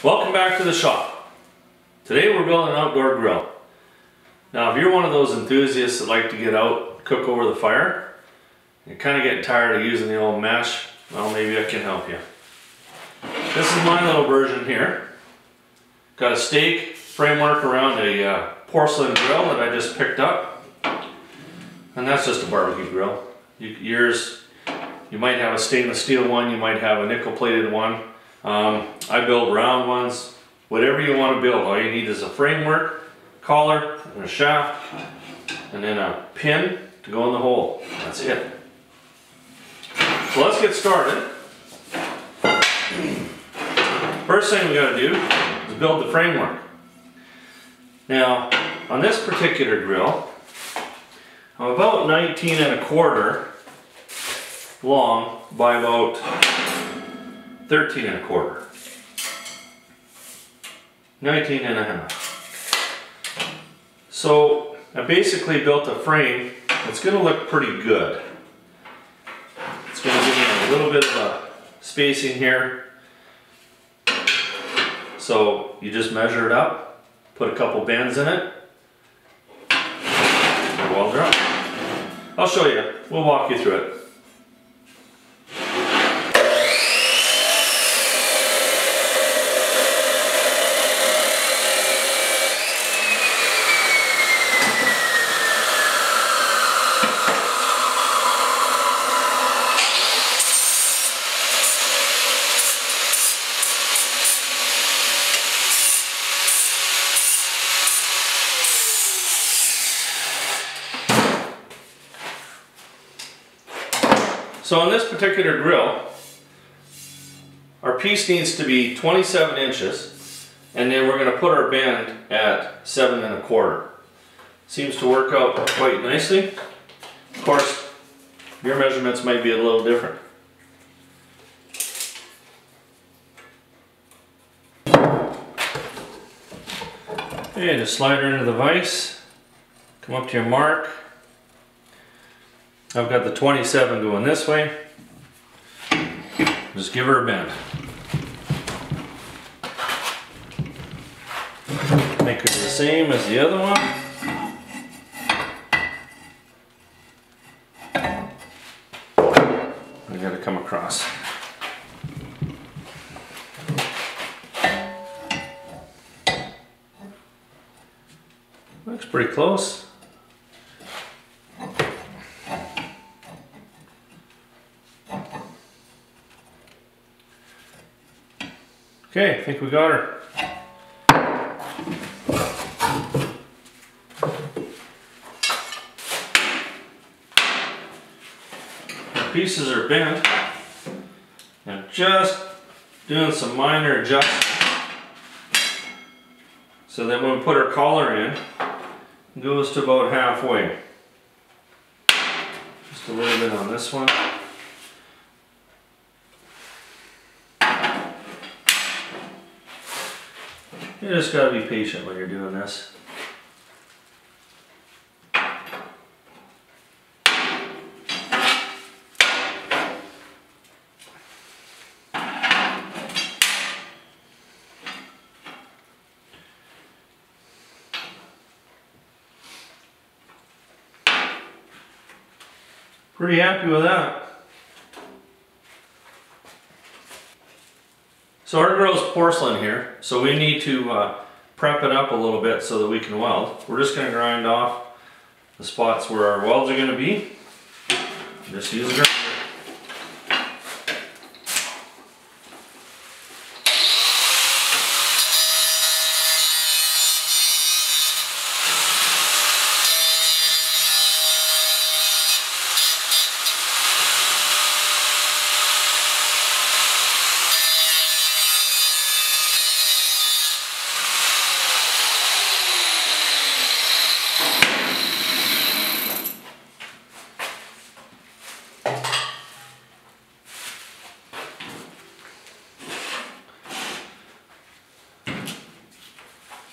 Welcome back to the shop. Today we're building an outdoor grill. Now if you're one of those enthusiasts that like to get out, cook over the fire, you're kind of getting tired of using the old mesh, well maybe I can help you. This is my little version here. Got a steak framework around a porcelain grill that I just picked up. And that's just a barbecue grill. You might have a stainless steel one, you might have a nickel plated one. I build round ones, whatever you want to build. All you need is a framework, collar, and a shaft, and then a pin to go in the hole. That's it. So let's get started. First thing we got to do is build the framework. Now, on this particular grill, I'm about 19¼ long by about 13¼ 19½. So I basically built a frame that's going to look pretty good. It's going to give me a little bit of a spacing here. So you just measure it up, put a couple bends in it, and weld her up. I'll show you. We'll walk you through it. So on this particular grill, our piece needs to be 27 inches, and then we're going to put our bend at 7¼ Seems to work out quite nicely. Of course, your measurements might be a little different. Okay, just slide her into the vise, come up to your mark. I've got the 27 going this way. Just give her a bend. Make her the same as the other one. I gotta come across. Looks pretty close. Okay, I think we got her. The pieces are bent. I'm just doing some minor adjustments so that when we put our collar in, it goes to about halfway. Just a little bit on this one. You just got to be patient when you're doing this. Pretty happy with that. So our grill's porcelain here, so we need to prep it up a little bit so that we can weld. We're just going to grind off the spots where our welds are going to be. Just use a grinder.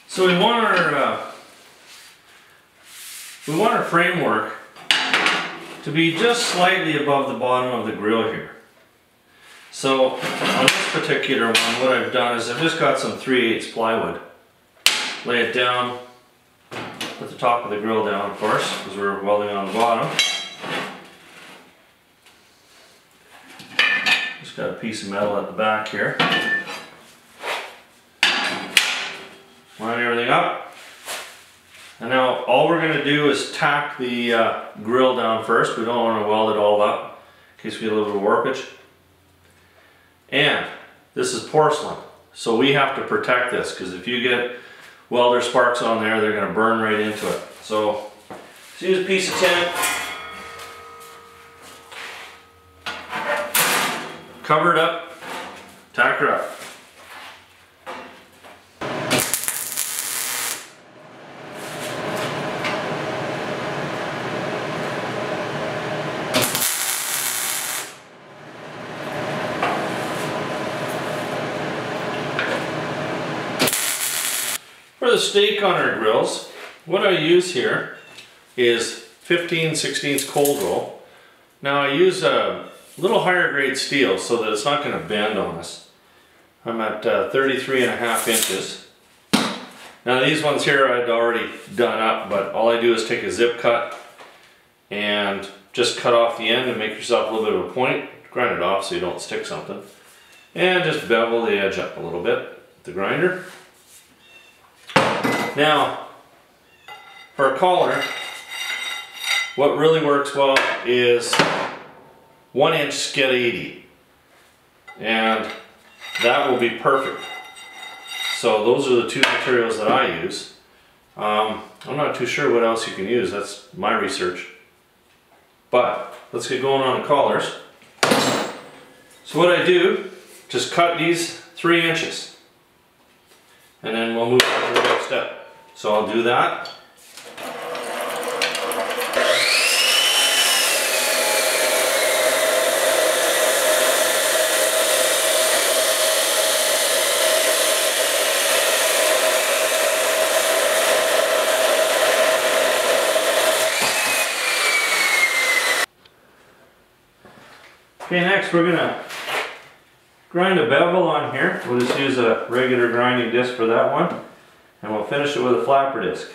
So we want our framework to be just slightly above the bottom of the grill here. So on this particular one, what I've done is I've just got some 3/8 plywood. Lay it down, put the top of the grill down, of course, because we're welding on the bottom. Just got a piece of metal at the back here. Line everything up. And now all we're going to do is tack the grill down first. We don't want to weld it all up in case we get a little bit of warpage. And this is porcelain, so we have to protect this, because if you get welder sparks on there, they're going to burn right into it. So let's use a piece of tin, cover it up, tack her up. For the stake on our grills, what I use here is 15/16 cold roll. Now I use a little higher grade steel so that it's not going to bend on us. I'm at 33.5 inches. Now these ones here I'd already done up, but all I do is take a zip cut and just cut off the end and make yourself a little bit of a point. Grind it off so you don't stick something. And just bevel the edge up a little bit with the grinder. Now, for a collar, what really works well is 1-inch skid 80, and that will be perfect. So those are the two materials that I use. I'm not too sure what else you can use, that's my research. But let's get going on the collars. So what I do, just cut these 3 inches, and then we'll move on to the next step. So I'll do that. Okay, next we're going to grind a bevel on here. We'll just use a regular grinding disc for that one. And we'll finish it with a flapper disc.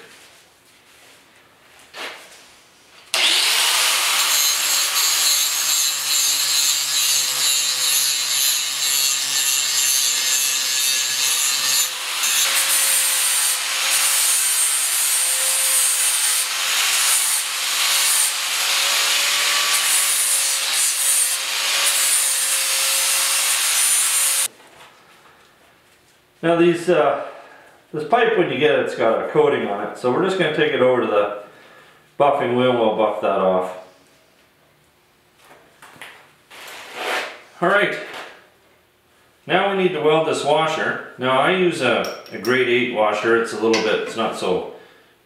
Now this pipe, when you get it, it's got a coating on it, so we're just going to take it over to the buffing wheel and we'll buff that off. Alright, now we need to weld this washer. Now I use a grade 8 washer, it's not so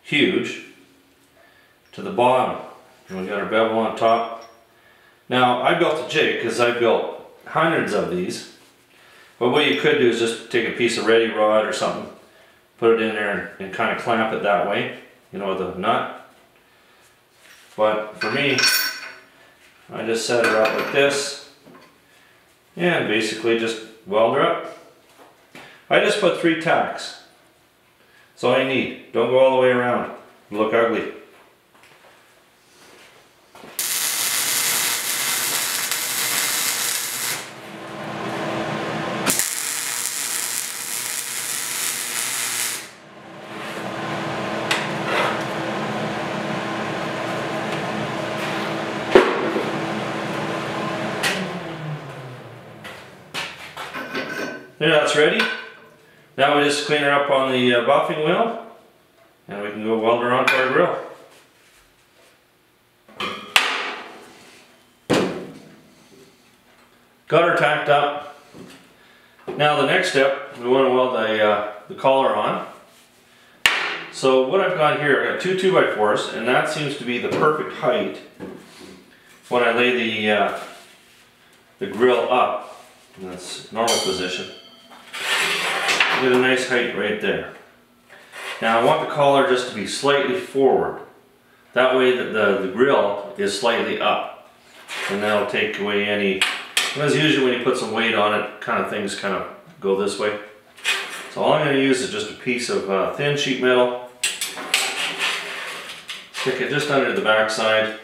huge, to the bottom. And we got our bevel on top. Now I built a jig because I built hundreds of these, but what you could do is just take a piece of ready rod or something, put it in there and kind of clamp it that way, you know, with a nut. But for me, I just set her up like this and basically just weld her up. I just put 3 tacks. That's all you need. Don't go all the way around. It'll look ugly. There, that's ready. Now we just clean her up on the buffing wheel and we can go weld her onto our grill. Got her tacked up. Now the next step, we want to weld the collar on. So what I've got here, I've got 2 2x4s, and that seems to be the perfect height when I lay the grill up in its normal position. Get a nice height right there. Now I want the collar just to be slightly forward. That way the grill is slightly up, and that'll take away any As usual, when you put some weight on it, things kind of go this way. So all I'm going to use is just a piece of thin sheet metal. Stick it just under the back side,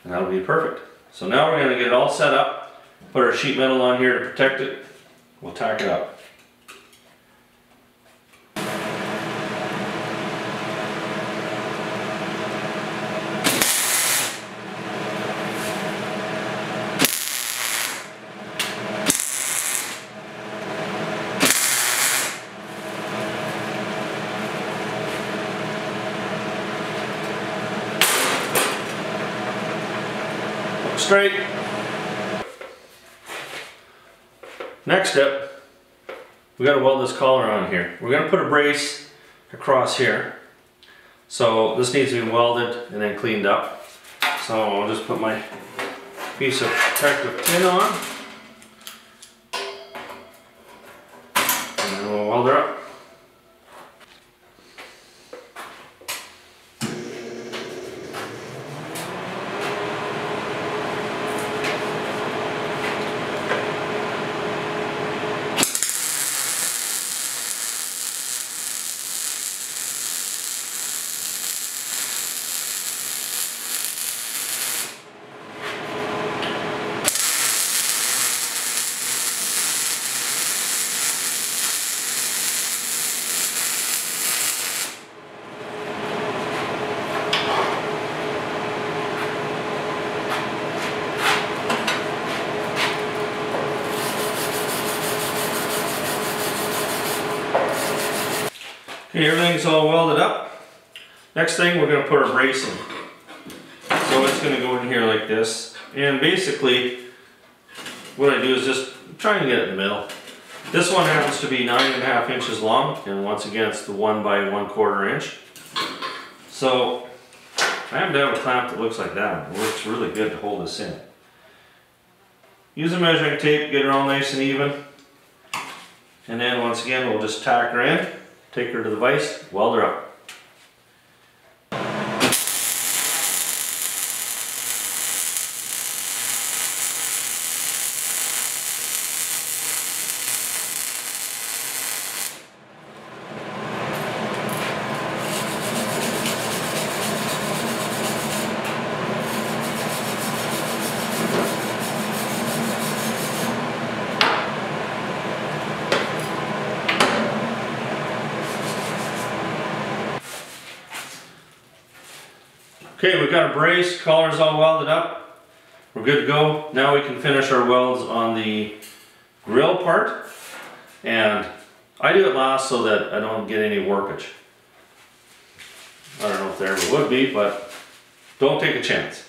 and that'll be perfect. So now we're going to get it all set up, put our sheet metal on here to protect it. We'll tack it up. Straight. Next step, we got to weld this collar on here. We're going to put a brace across here. So this needs to be welded and then cleaned up. So I'll just put my piece of protective tin on. And then we'll weld her up. Okay, everything's all welded up. Next thing, we're going to put our brace in. So it's going to go in here like this. And basically, what I do is just try and get it in the middle. This one happens to be 9.5 inches long, and once again, it's the 1 by 1/4 inch. So I happen to have a clamp that looks like that. It works really good to hold this in. Use a measuring tape, get her all nice and even. And then once again, we'll just tack her in. Take her to the vise, weld her up. Okay, we've got a brace, collar's all welded up. We're good to go. Now we can finish our welds on the grill part. And I do it last so that I don't get any warpage. I don't know if there ever would be, but don't take a chance.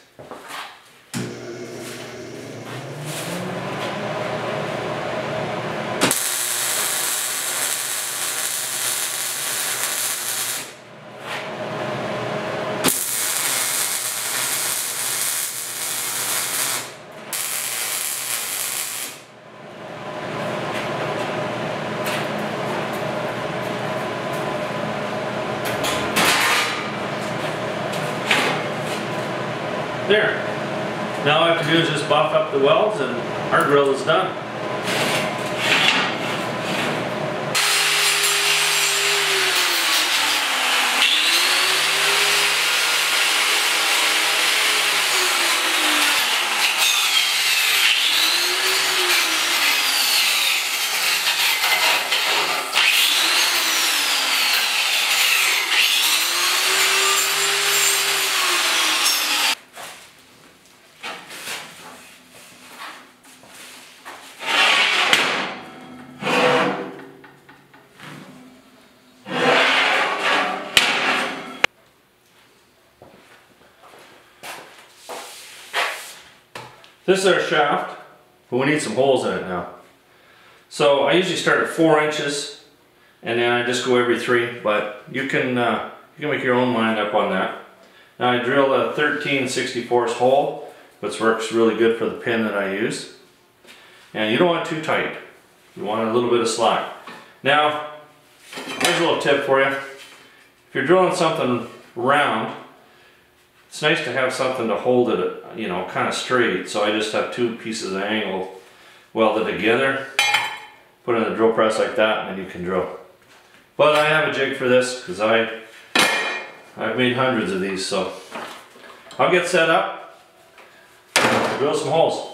There. Now all I have to do is just buff up the welds and our grill is done. This is our shaft, but we need some holes in it now. So I usually start at 4 inches, and then I just go every 3, but you can make your own mind up on that. Now I drilled a 13/64 hole, which works really good for the pin that I use. And you don't want it too tight. You want a little bit of slack. Now, here's a little tip for you. If you're drilling something round, it's nice to have something to hold it, you know, kind of straight. So I just have two pieces of angle welded together, put it in the drill press like that, and then you can drill. But I have a jig for this because I've made hundreds of these, so I'll get set up, drill some holes.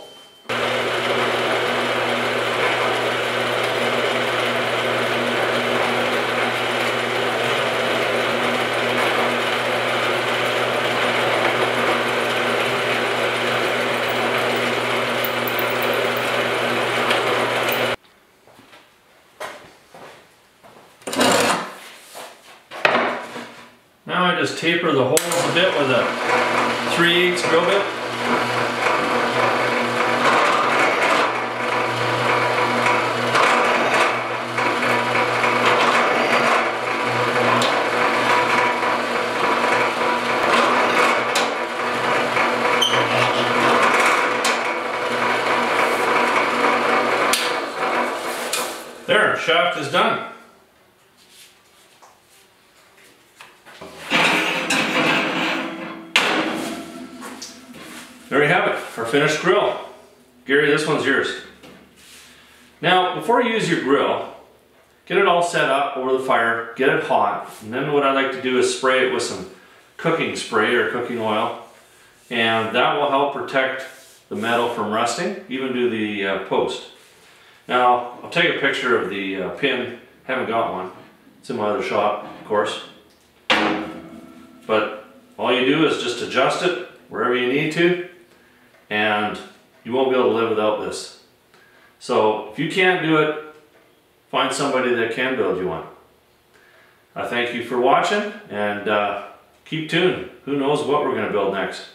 Now I just taper the holes a bit with a 3/8 drill bit. There, shaft is done. There you have it, our finished grill. Gary, this one's yours. Now, before you use your grill, get it all set up over the fire, get it hot, and then what I like to do is spray it with some cooking spray or cooking oil, and that will help protect the metal from rusting, even do the post. Now, I'll take a picture of the pin. Haven't got one. It's in my other shop, of course. But all you do is just adjust it wherever you need to, and you won't be able to live without this. So if you can't do it, find somebody that can build you one. I thank you for watching, and keep tuned. Who knows what we're going to build next.